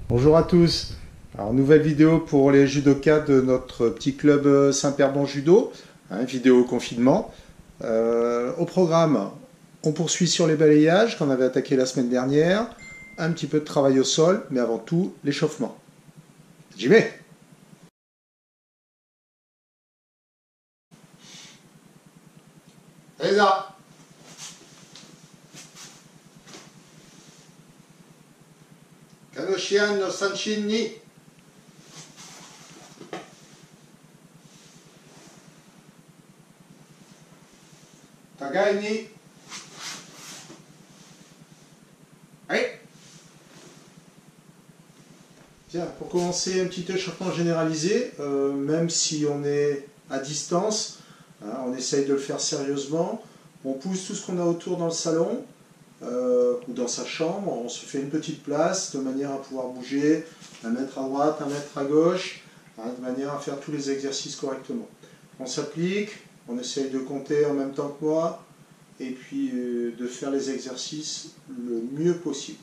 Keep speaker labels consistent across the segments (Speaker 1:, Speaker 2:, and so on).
Speaker 1: Bonjour à tous. Alors, nouvelle vidéo pour les judokas de notre petit club Saint-Perdon Judo, vidéo confinement. Au programme, on poursuit sur les balayages qu'on avait attaqué la semaine dernière, un petit peu de travail au sol, mais avant tout l'échauffement. J'y vais. Reza. Kanoshian no Sanshin ni. Tagai ni. Allez. Tiens, pour commencer, un petit échauffement généralisé, même si on est à distance, on essaye de le faire sérieusement. On pousse tout ce qu'on a autour dans le salon ou dans sa chambre. On se fait une petite place de manière à pouvoir bouger, un mètre à droite, un mètre à gauche, de manière à faire tous les exercices correctement. On s'applique, on essaye de compter en même temps que moi et puis de faire les exercices le mieux possible.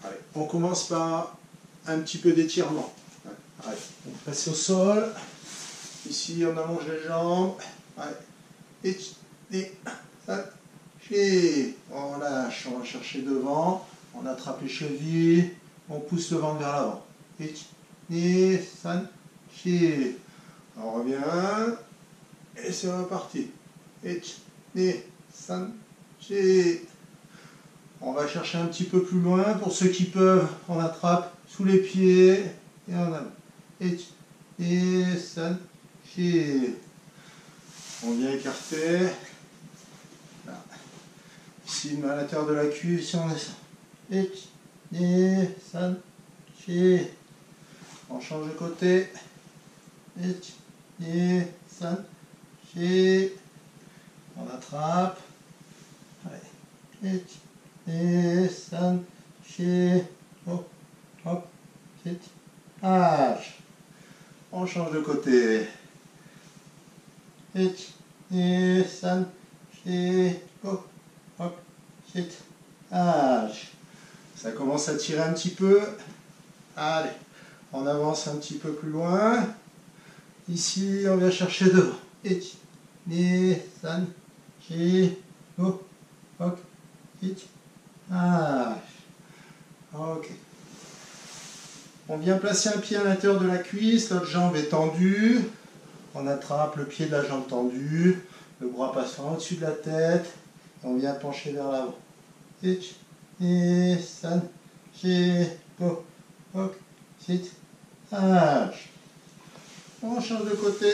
Speaker 1: Allez, on commence par un petit peu d'étirement. Allez, on passe au sol. Ici, on allonge les jambes. Allez, on lâche, on va chercher devant. On attrape les chevilles. On pousse le ventre vers l'avant. On revient. Et c'est reparti. On va chercher un petit peu plus loin. Pour ceux qui peuvent, on attrape sous les pieds. Et on a. On vient écarter. Là. Ici, à l'intérieur de la cuisse, ici on descend. On change de côté. On attrape. Allez. Hop, hop, H. On change de côté. Hop, hop, H. Ça commence à tirer un petit peu. Allez, on avance un petit peu plus loin. Ici, on vient chercher devant. Ok. On vient placer un pied à l'intérieur de la cuisse, l'autre jambe est tendue. On attrape le pied de la jambe tendue, le bras passe au-dessus de la tête, et on vient pencher vers l'avant. On change de côté.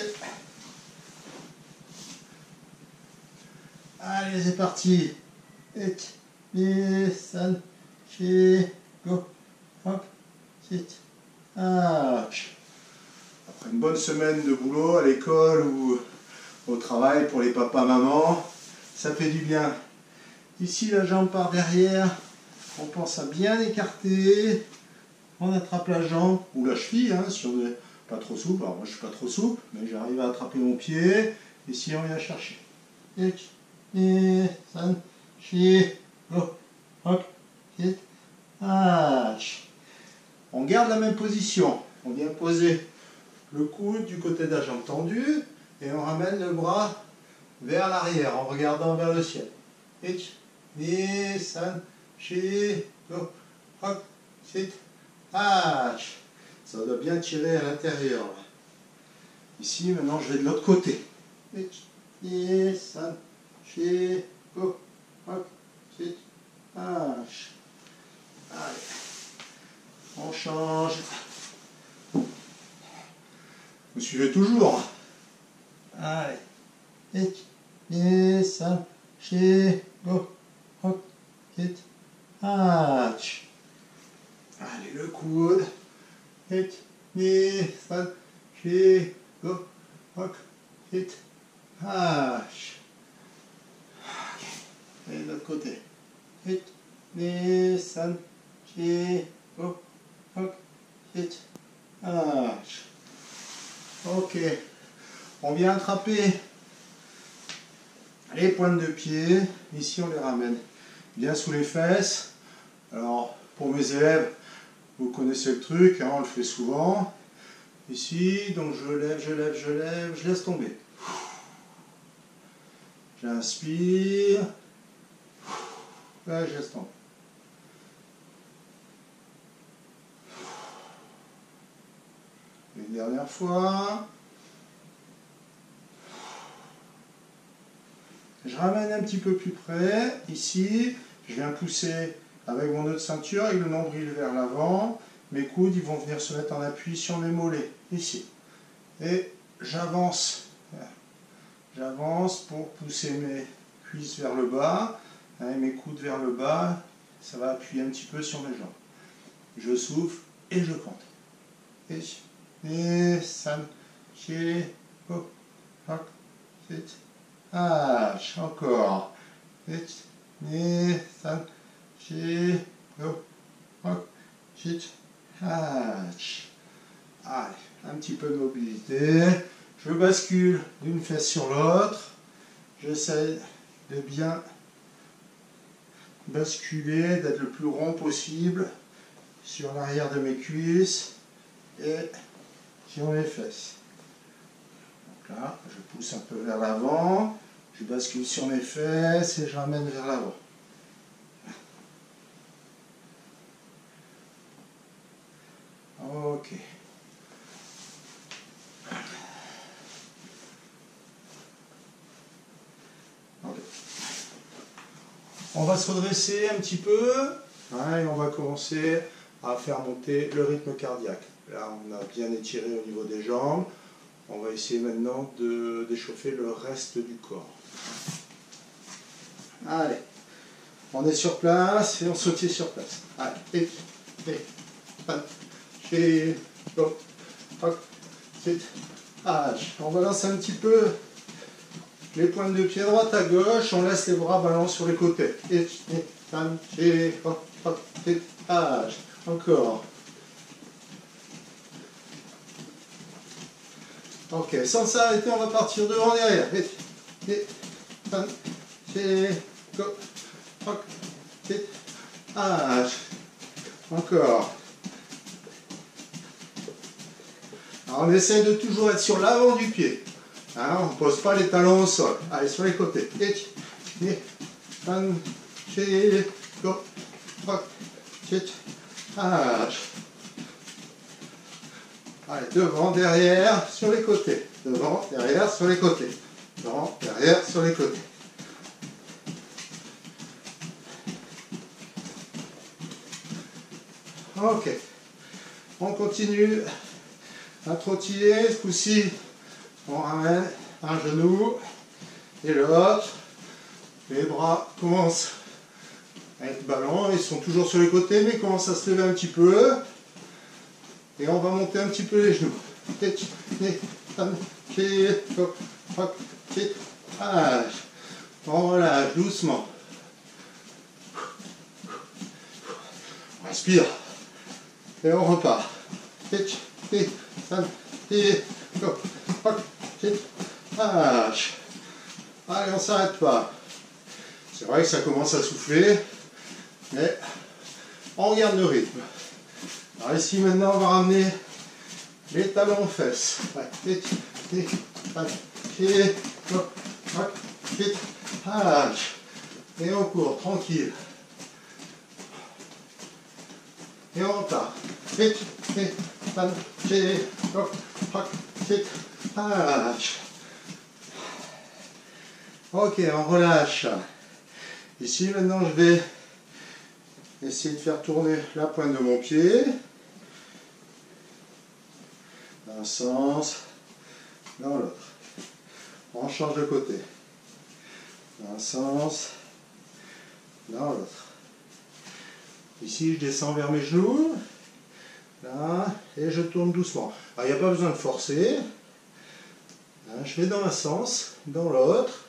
Speaker 1: Allez, c'est parti. Après une bonne semaine de boulot à l'école ou au travail pour les papas, mamans, ça fait du bien. Ici, la jambe par derrière, on pense à bien écarter. On attrape la jambe ou la cheville, si on n'est pas trop souple. Alors moi, je ne suis pas trop souple, mais j'arrive à attraper mon pied. Ici, on vient chercher. On garde la même position. On vient poser le coude du côté de la jambe tendue et on ramène le bras vers l'arrière en regardant vers le ciel. Ça doit bien tirer à l'intérieur. Ici, maintenant, je vais de l'autre côté. Allez, on change. Vous suivez toujours. Allez. Allez, le coude. Et de l'autre côté. Ok. On vient attraper les pointes de pied. Ici, on les ramène bien sous les fesses. Alors, pour mes élèves, Vous connaissez le truc, hein, on le fait souvent. Ici, donc je lève, je laisse tomber. J'inspire. Là, je laisse tomber. Une dernière fois. Je ramène un petit peu plus près. Ici, je viens pousser avec mon nœud de ceinture, avec le nombril vers l'avant. Mes coudes, ils vont venir se mettre en appui sur mes mollets, ici. Et j'avance. J'avance pour pousser mes cuisses vers le bas, et mes coudes vers le bas. Ça va appuyer un petit peu sur mes jambes. Je souffle et je compte. Et san, chi, ho, hok, sit, hache. Encore. Et san, chi, ho, hok, sit, hache. Allez, un petit peu de mobilité. Je bascule d'une fesse sur l'autre. J'essaie de bien basculer, d'être le plus rond possible sur l'arrière de mes cuisses et sur mes fesses. Donc là, je pousse un peu vers l'avant, je bascule sur mes fesses et je ramène vers l'avant. Ok. On va se redresser un petit peu, hein, et on va commencer à faire monter le rythme cardiaque. Là, on a bien étiré au niveau des jambes. On va essayer maintenant d'échauffer le reste du corps. Allez, on est sur place et on sautille sur place. Allez, on balance un petit peu les pointes de pied droite à gauche, on laisse les bras ballants sur les côtés. Encore. Ok, sans s'arrêter, on va partir devant derrière. Encore. Alors on essaie de toujours être sur l'avant du pied. Hein, on ne pose pas les talons au sol. Allez, sur les côtés. Allez, devant, derrière, sur les côtés. Devant, derrière, sur les côtés. Devant, derrière, sur les côtés. Ok. On continue à trottiller. Ce coup-ci, on ramène un genou et l'autre. Les bras commencent à être ballants. Ils sont toujours sur les côtés, mais ils commencent à se lever un petit peu. Et on va monter un petit peu les genoux. On relâche doucement. On respire. Et on repart. Allez, on ne s'arrête pas. C'est vrai que ça commence à souffler, mais on garde le rythme. Alors ici maintenant on va ramener les talons aux fesses. Et on court, tranquille. Et on repart. Ok, on relâche. Ici maintenant je vais essayer de faire tourner la pointe de mon pied. Dans un sens, dans l'autre. On change de côté. Dans un sens, dans l'autre. Ici je descends vers mes genoux. Là, et je tourne doucement. Alors il n'y a pas besoin de forcer. Là, je vais dans un sens, dans l'autre,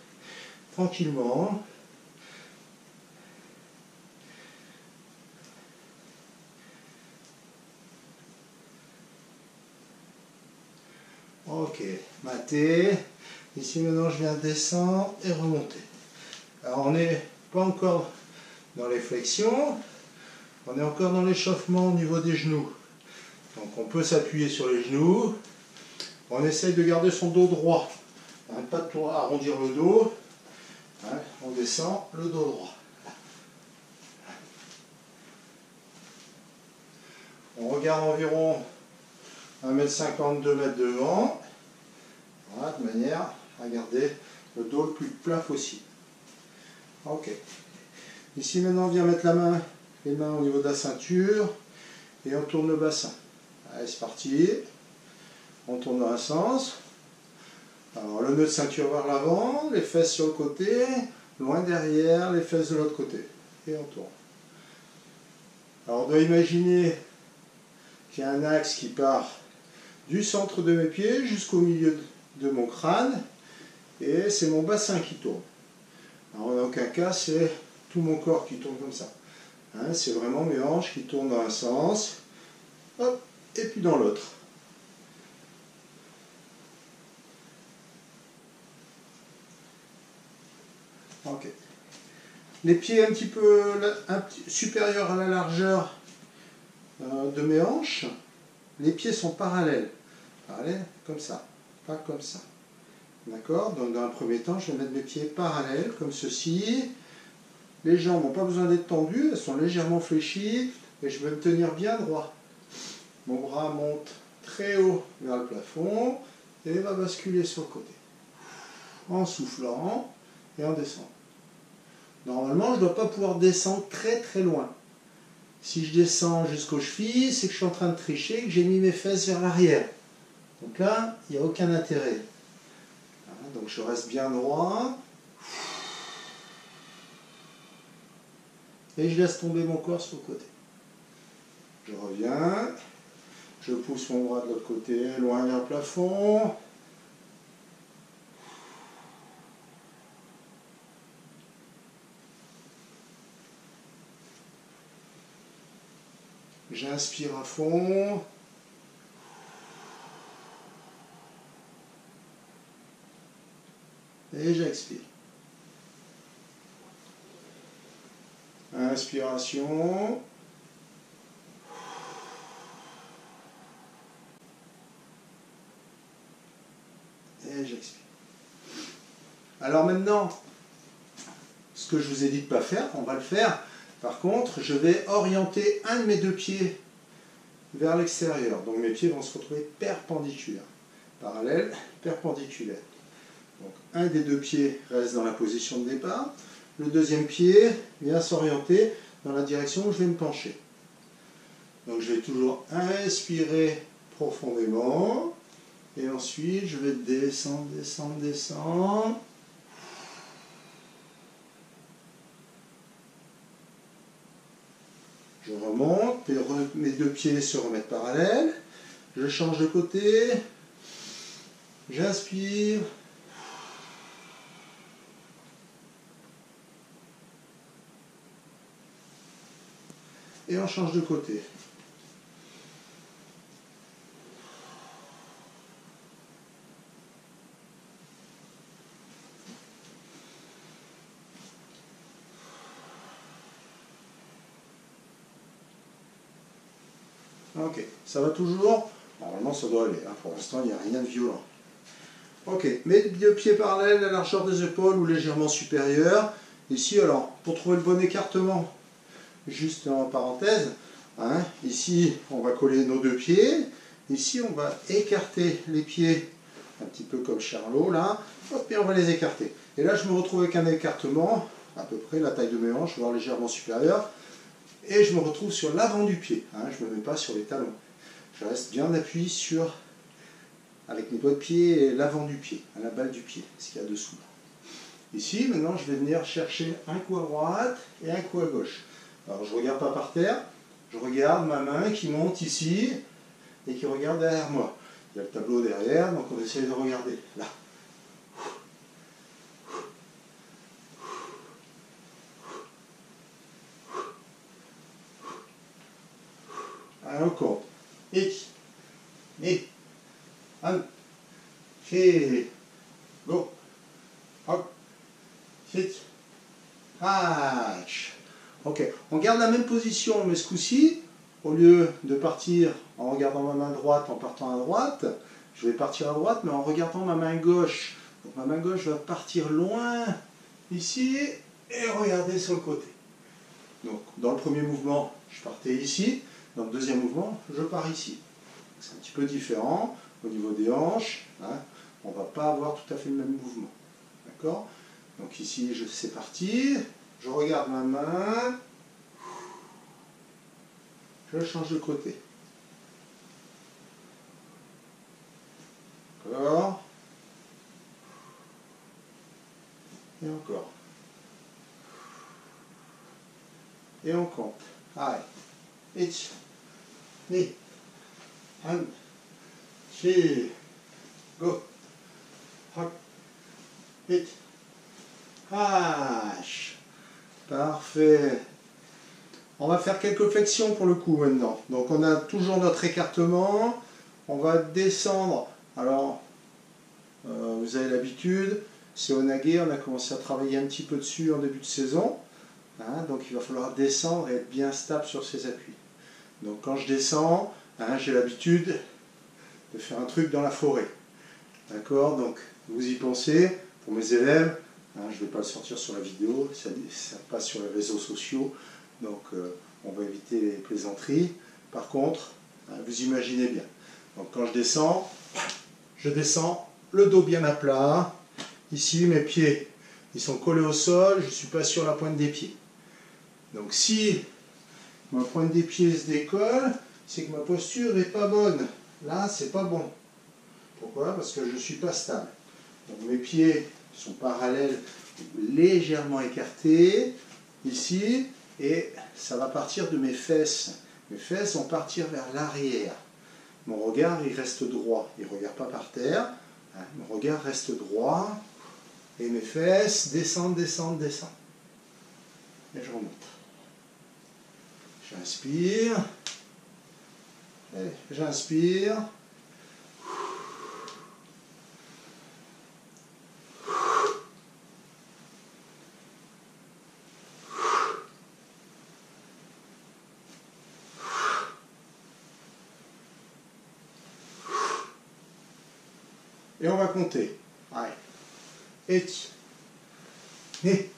Speaker 1: tranquillement. Ok, maté. Ici maintenant je viens descendre et remonter. Alors on n'est pas encore dans les flexions. On est encore dans l'échauffement au niveau des genoux. Donc on peut s'appuyer sur les genoux. On essaye de garder son dos droit. Pas de arrondir le dos. On descend le dos droit. On regarde environ 1,50 m, 2 m devant. Voilà, de manière à garder le dos le plus plat possible. Ok. Ici maintenant on vient mettre les mains au niveau de la ceinture et on tourne le bassin. Allez, c'est parti. On tourne dans un sens. Alors le nœud de ceinture vers l'avant, les fesses sur le côté, loin derrière, les fesses de l'autre côté. Et on tourne. Alors on doit imaginer qu'il y a un axe qui part du centre de mes pieds jusqu'au milieu de mon crâne. Et c'est mon bassin qui tourne. Alors en aucun cas c'est tout mon corps qui tourne comme ça. C'est vraiment mes hanches qui tournent dans un sens, hop, et puis dans l'autre. Ok. Les pieds un petit peu supérieurs à la largeur de mes hanches, les pieds sont parallèles. Parallèles comme ça, pas comme ça. D'accord? Donc dans un premier temps, je vais mettre mes pieds parallèles, comme ceci. Les jambes n'ont pas besoin d'être tendues, elles sont légèrement fléchies, et je vais me tenir bien droit. Mon bras monte très haut vers le plafond, et va basculer sur le côté. En soufflant, et en descendant. Normalement, je ne dois pas pouvoir descendre très très loin. Si je descends jusqu'aux chevilles, c'est que je suis en train de tricher, que j'ai mis mes fesses vers l'arrière. Donc là, il n'y a aucun intérêt. Donc je reste bien droit. Et je laisse tomber mon corps sur le côté. Je reviens. Je pousse mon bras de l'autre côté, loin vers le plafond. J'inspire à fond. Et j'expire. Inspiration. Et j'expire. Alors maintenant, ce que je vous ai dit de ne pas faire, on va le faire. Par contre, je vais orienter un de mes deux pieds vers l'extérieur. Donc mes pieds vont se retrouver perpendiculaires. Parallèles, perpendiculaires. Donc un des deux pieds reste dans la position de départ. Le deuxième pied vient s'orienter dans la direction où je vais me pencher. Donc je vais toujours inspirer profondément. Et ensuite je vais descendre, descendre, descendre. Je remonte, mes deux pieds se remettent parallèles. Je change de côté. J'inspire. Et on change de côté. Ok, ça va toujours? Normalement ça doit aller, hein. Pour l'instant il n'y a rien de violent. Ok, mes deux pieds parallèles à la largeur des épaules ou légèrement supérieurs. Ici alors, pour trouver le bon écartement, juste en parenthèse, hein, ici on va coller nos deux pieds, ici on va écarter les pieds, un petit peu comme Charlot là, hop, et on va les écarter. Et là je me retrouve avec un écartement, à peu près la taille de mes hanches, voire légèrement supérieur, et je me retrouve sur l'avant du pied, hein, je ne me mets pas sur les talons. Je reste bien appuyé sur, avec mes doigts de pied, l'avant du pied, à la balle du pied, ce qu'il y a dessous. Ici, maintenant, je vais venir chercher un coup à droite et un coup à gauche. Alors, je ne regarde pas par terre, je regarde ma main qui monte ici et qui regarde derrière moi. Il y a le tableau derrière, donc on essaie de regarder là. Allez, on compte. 1, 2, 1, 2, go. Hop. 6, 8. Ok, on garde la même position, mais ce coup-ci, au lieu de partir en regardant ma main droite, en partant à droite, je vais partir à droite, mais en regardant ma main gauche. Donc ma main gauche va partir loin, ici, et regarder sur le côté. Donc dans le premier mouvement, je partais ici. Dans le deuxième mouvement, je pars ici. C'est un petit peu différent au niveau des hanches. Hein, on ne va pas avoir tout à fait le même mouvement. D'accord? Donc ici, c'est parti. Je regarde ma main. Je change de côté. D'accord? Et encore. Et on compte. Allez. 1, 2, 1, 2, go. Hop. 8. Hache. Parfait. On va faire quelques flexions pour le coup maintenant. Donc on a toujours notre écartement. On va descendre. Alors, vous avez l'habitude, c'est au nagé, on a commencé à travailler un petit peu dessus en début de saison. Hein, donc il va falloir descendre et être bien stable sur ses appuis. Donc quand je descends, hein, j'ai l'habitude de faire un truc dans la forêt. D'accord? Donc vous y pensez, pour mes élèves, hein, je ne vais pas le sortir sur la vidéo, ça passe sur les réseaux sociaux, donc on va éviter les plaisanteries. Par contre, hein, vous imaginez bien. Donc quand je descends, le dos bien à plat. Ici, mes pieds, ils sont collés au sol, je ne suis pas sur la pointe des pieds. Donc si ma pointe des pieds se décolle, c'est que ma posture n'est pas bonne. Là, c'est pas bon. Pourquoi? Parce que je ne suis pas stable. Donc mes pieds sont parallèles, légèrement écartés, ici, et ça va partir de mes fesses. Mes fesses vont partir vers l'arrière. Mon regard, il reste droit. Il ne regarde pas par terre. Hein, mon regard reste droit. Et mes fesses descendent, descendent, descendent. Et je remonte. J'inspire. Et j'inspire. Et on va compter. Allez. 1, 2,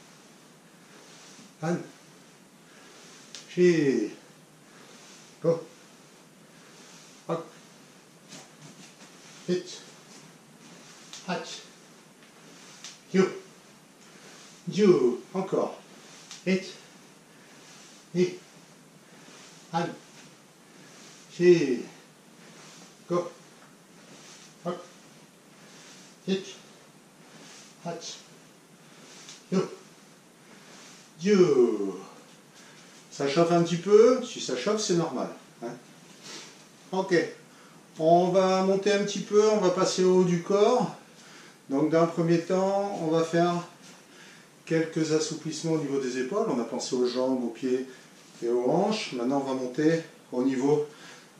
Speaker 1: 1, 2, go. Hop. 7, 8, 9, 10. Encore. 1, 2, 1, 2, go. Hop. 7, 8, 9, 10. Ça chauffe un petit peu. Si ça chauffe, c'est normal. Hein. Ok. On va monter un petit peu. On va passer au haut du corps. Donc, dans le premier temps, on va faire quelques assouplissements au niveau des épaules. On a pensé aux jambes, aux pieds et aux hanches. Maintenant, on va monter au niveau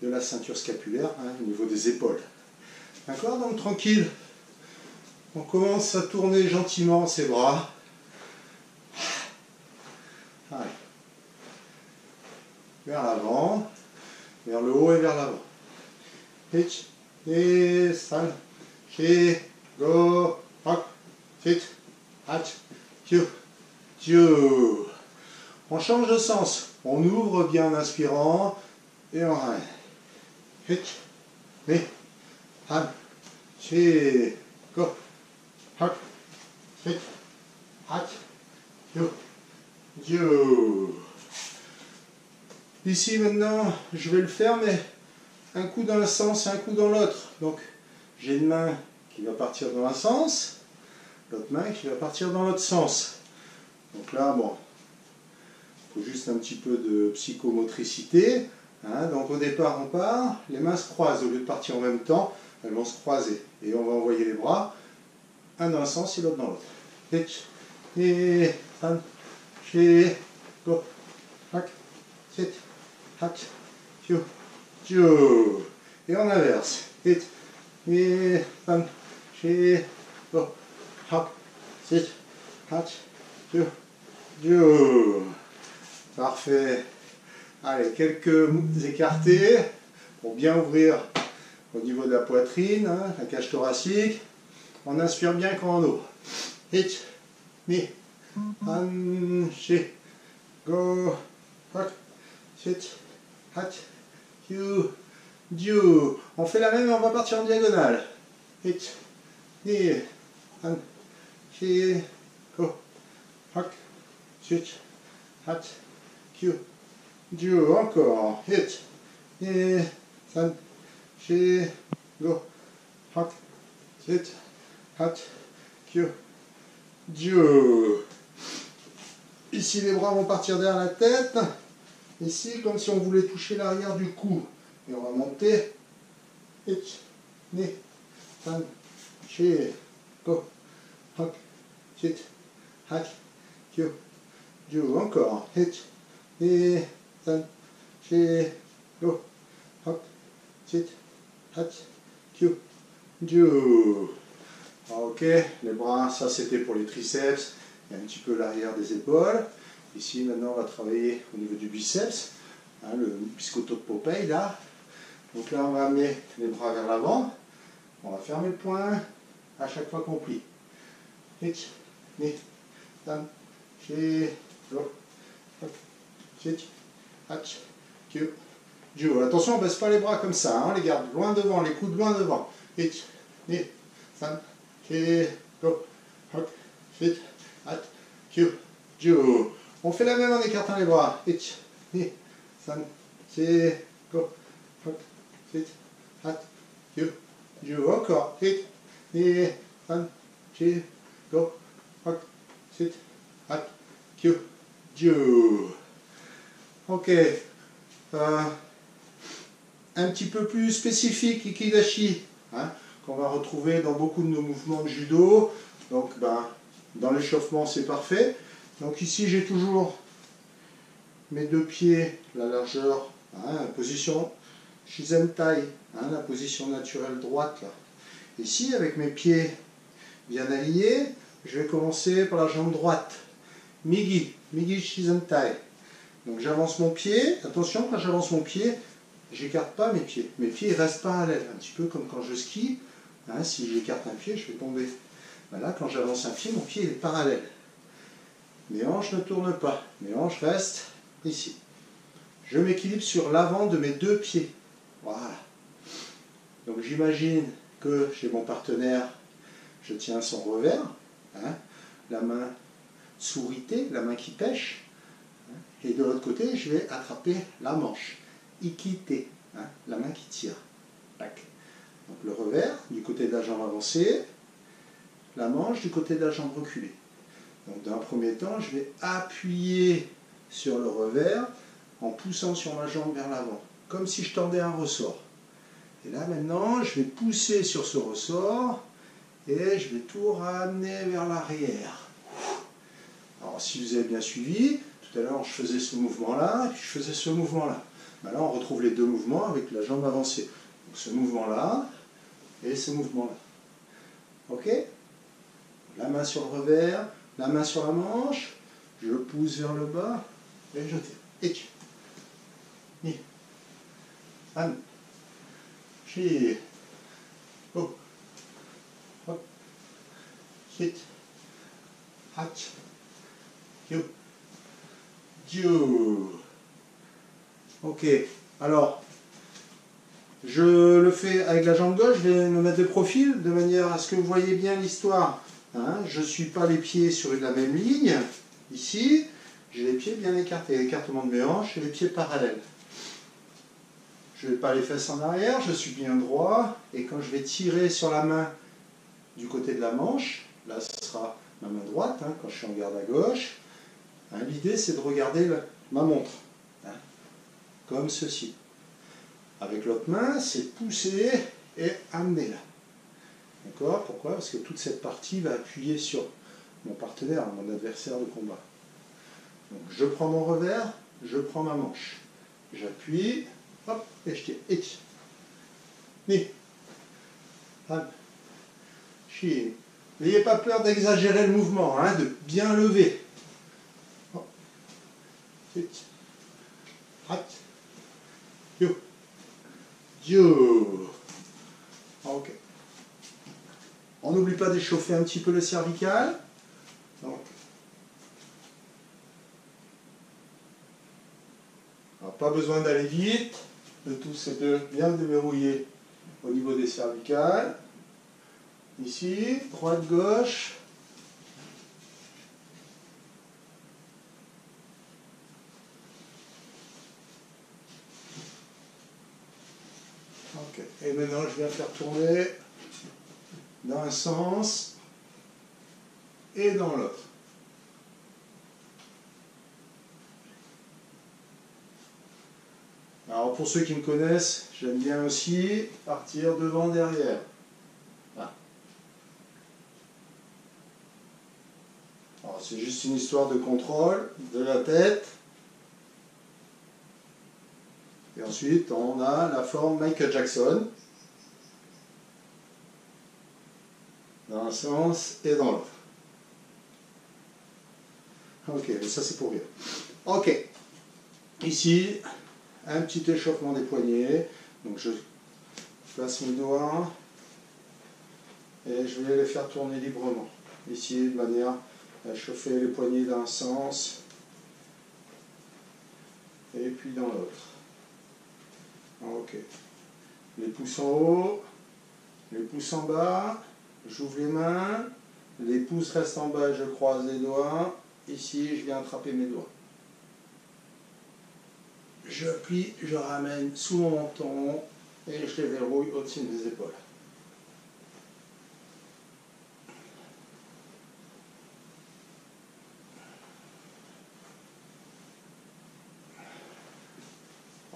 Speaker 1: de la ceinture scapulaire, hein, au niveau des épaules. D'accord? Donc, tranquille. On commence à tourner gentiment ses bras. Allez. Vers l'avant, vers le haut et vers l'avant. 1, 2, 3, 4, go, hop, 7, 8, 9. On change de sens. On ouvre bien en inspirant et on arrête. 1, 2, 3, 4, go. Hop, 7, 8, 9. Ici maintenant, je vais le faire, mais un coup dans un sens et un coup dans l'autre. Donc j'ai une main qui va partir dans un sens, l'autre main qui va partir dans l'autre sens. Donc là, bon, il faut juste un petit peu de psychomotricité. Hein. Donc au départ, on part, les mains se croisent. Au lieu de partir en même temps, elles vont se croiser. Et on va envoyer les bras, un dans un sens et l'autre dans l'autre. 1, 2, 3, 4, go. 7, 8, 9, 10. Et on inverse. 1, 2, 3, 4, go. Hop. 7, 8, 9, 10. Parfait. Allez, quelques écartés pour bien ouvrir au niveau de la poitrine, hein, la cage thoracique. On inspire bien quand on ouvre. Hit, ni, han, shi, go, hot, sit, hat, you, du. On fait la même et on va partir en diagonale. Hit, ni, han, shi, go, hot, sit, hat, you, du. Encore. Hit, ni, han, shi, go, hot, sit, hat, you, Dieu. Ici, les bras vont partir derrière la tête. Ici, comme si on voulait toucher l'arrière du cou. Et on va monter. Hit, ni, tan, chi, go, hok, sit, hat, kyo, ju. Encore. Hit, ni, tan, chi, go, hok, sit, hat, kyo, ju. Ok, les bras, ça c'était pour les triceps et un petit peu l'arrière des épaules. Ici, maintenant, on va travailler au niveau du biceps, hein, le biscotto de Popeye, là. Donc là, on va amener les bras vers l'avant. On va fermer le poing à chaque fois qu'on plie. Hit, ni, tan, chi, go, hop, sit, hatch, kyo, ju. Attention, on ne baisse pas les bras comme ça, hein, on les garde loin devant, les coudes loin devant. Hit, ni, tan, go, hop, sit, hat, kyo, ju. On fait la même en écartant les bras. Hit, ni, san, go, hop, sit, hat, kyo, ju. Encore. Hit, ni, san, go, hop, sit, hat, kyo, ju. Ok. Un petit peu plus spécifique, Ikidashi, hein, qu'on va retrouver dans beaucoup de nos mouvements de judo. Donc, dans l'échauffement, c'est parfait. Donc ici, j'ai toujours mes deux pieds, la largeur, hein, la position Shizentai, hein, la position naturelle droite. Là. Ici, avec mes pieds bien alignés, je vais commencer par la jambe droite. Migi, Migi Shizentai. Donc j'avance mon pied. Attention, quand j'avance mon pied, j'écarte pas mes pieds. Mes pieds restent parallèles, un petit peu comme quand je skie. Hein, si j'écarte un pied, je vais tomber. Là, quand j'avance un pied, mon pied est parallèle. Mes hanches ne tournent pas. Mes hanches restent ici. Je m'équilibre sur l'avant de mes deux pieds. Voilà. Donc j'imagine que chez mon partenaire, je tiens son revers. Hein, la main souritée, la main qui pêche. Hein, et de l'autre côté, je vais attraper la manche. Ikite, hein, la main qui tire. Tac. Donc le revers du côté de la jambe avancée, la manche du côté de la jambe reculée. Donc dans un premier temps, je vais appuyer sur le revers en poussant sur ma jambe vers l'avant, comme si je tendais un ressort. Et là maintenant, je vais pousser sur ce ressort et je vais tout ramener vers l'arrière. Alors si vous avez bien suivi, tout à l'heure je faisais ce mouvement-là et puis je faisais ce mouvement-là. Là on retrouve les deux mouvements avec la jambe avancée. Donc ce mouvement-là et ce mouvement-là. Ok? La main sur le revers, la main sur la manche, je pousse vers le bas et je tire. Ichi, ni, an, shi, go, hop, sit, hat, kyo, ju. Ok, alors, je le fais avec la jambe gauche, je vais me mettre de profil de manière à ce que vous voyez bien l'histoire. Hein, je ne suis pas les pieds sur la même ligne. Ici, j'ai les pieds bien écartés. L'écartement de mes hanches et les pieds parallèles. Je ne vais pas les fesses en arrière, je suis bien droit. Et quand je vais tirer sur la main du côté de la manche, là ce sera ma main droite, hein, quand je suis en garde à gauche, hein, l'idée c'est de regarder ma montre. Hein, comme ceci. Avec l'autre main, c'est pousser et amener là. D'accord? Pourquoi? Parce que toute cette partie va appuyer sur mon partenaire, mon adversaire de combat. Donc je prends mon revers, je prends ma manche. J'appuie, hop, et je tire. Ichi, ni, han, shi. N'ayez pas peur d'exagérer le mouvement, hein, de bien lever. Hop, sit, hat, you, you. Ok. On n'oublie pas d'échauffer un petit peu le cervical. Donc, alors, pas besoin d'aller vite. Le tout, c'est de bien déverrouiller au niveau des cervicales. Ici, droite, gauche. Ok. Et maintenant, je viens faire tourner dans un sens et dans l'autre. Alors pour ceux qui me connaissent, j'aime bien aussi partir devant, derrière. Voilà. Alors c'est juste une histoire de contrôle de la tête. Et ensuite on a la forme Michael Jackson. Dans un sens et dans l'autre. Ok, mais ça c'est pour rire. Ok. Ici, un petit échauffement des poignets. Donc je place mes doigts et je vais les faire tourner librement. Ici, de manière à chauffer les poignets d'un sens et puis dans l'autre. Ok. Les pouces en haut, les pouces en bas. J'ouvre les mains, les pouces restent en bas, je croise les doigts. Ici, je viens attraper mes doigts. Je plie, je ramène sous mon menton et je les verrouille au-dessus des épaules.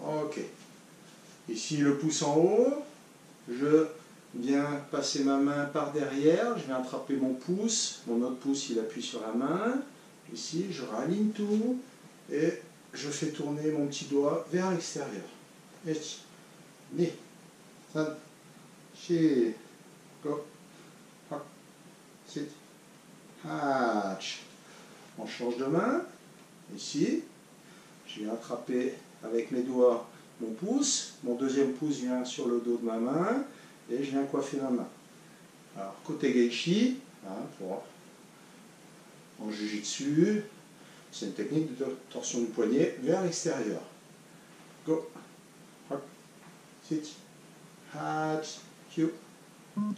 Speaker 1: Ok. Ici, le pouce en haut, je viens passer ma main par derrière, je viens attraper mon pouce, mon autre pouce il appuie sur la main, ici je raligne tout et je fais tourner mon petit doigt vers l'extérieur. Et ni, san, shi, go, hop, sit, hatch. On change de main, ici, je viens attraper avec mes doigts mon pouce, mon deuxième pouce vient sur le dos de ma main, et je viens coiffer ma main. Alors, côté Geishi, en Jujitsu, c'est une technique de torsion du poignet vers l'extérieur. Go, hop, sit, hatch, kyu,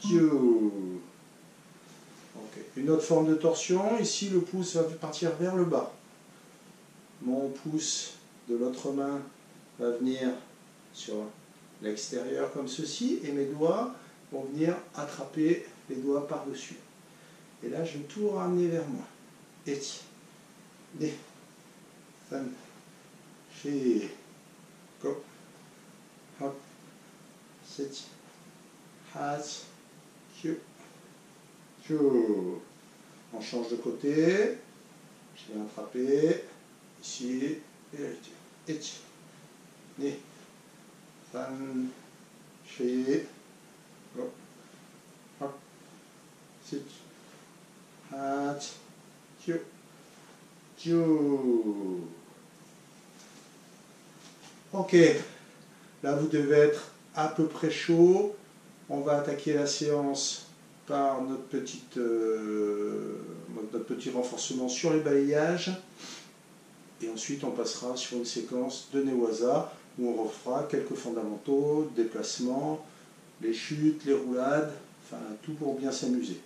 Speaker 1: kyu. Okay. Une autre forme de torsion, ici le pouce va partir vers le bas. Mon pouce de l'autre main va venir sur l'extérieur comme ceci, et mes doigts vont venir attraper les doigts par-dessus. Et là, je vais tout ramener vers moi. Et des, fan, chez, go, hop, sit, hat, kyu, kyu. On change de côté. Je viens attraper ici et des, fan, chez, go, hop, sit, hat, kyu, kyu. Ok, là vous devez être à peu près chaud. On va attaquer la séance par notre petit renforcement sur les balayages. Et ensuite on passera sur une séquence de Newaza où on refera quelques fondamentaux, déplacements, les chutes, les roulades, enfin tout pour bien s'amuser.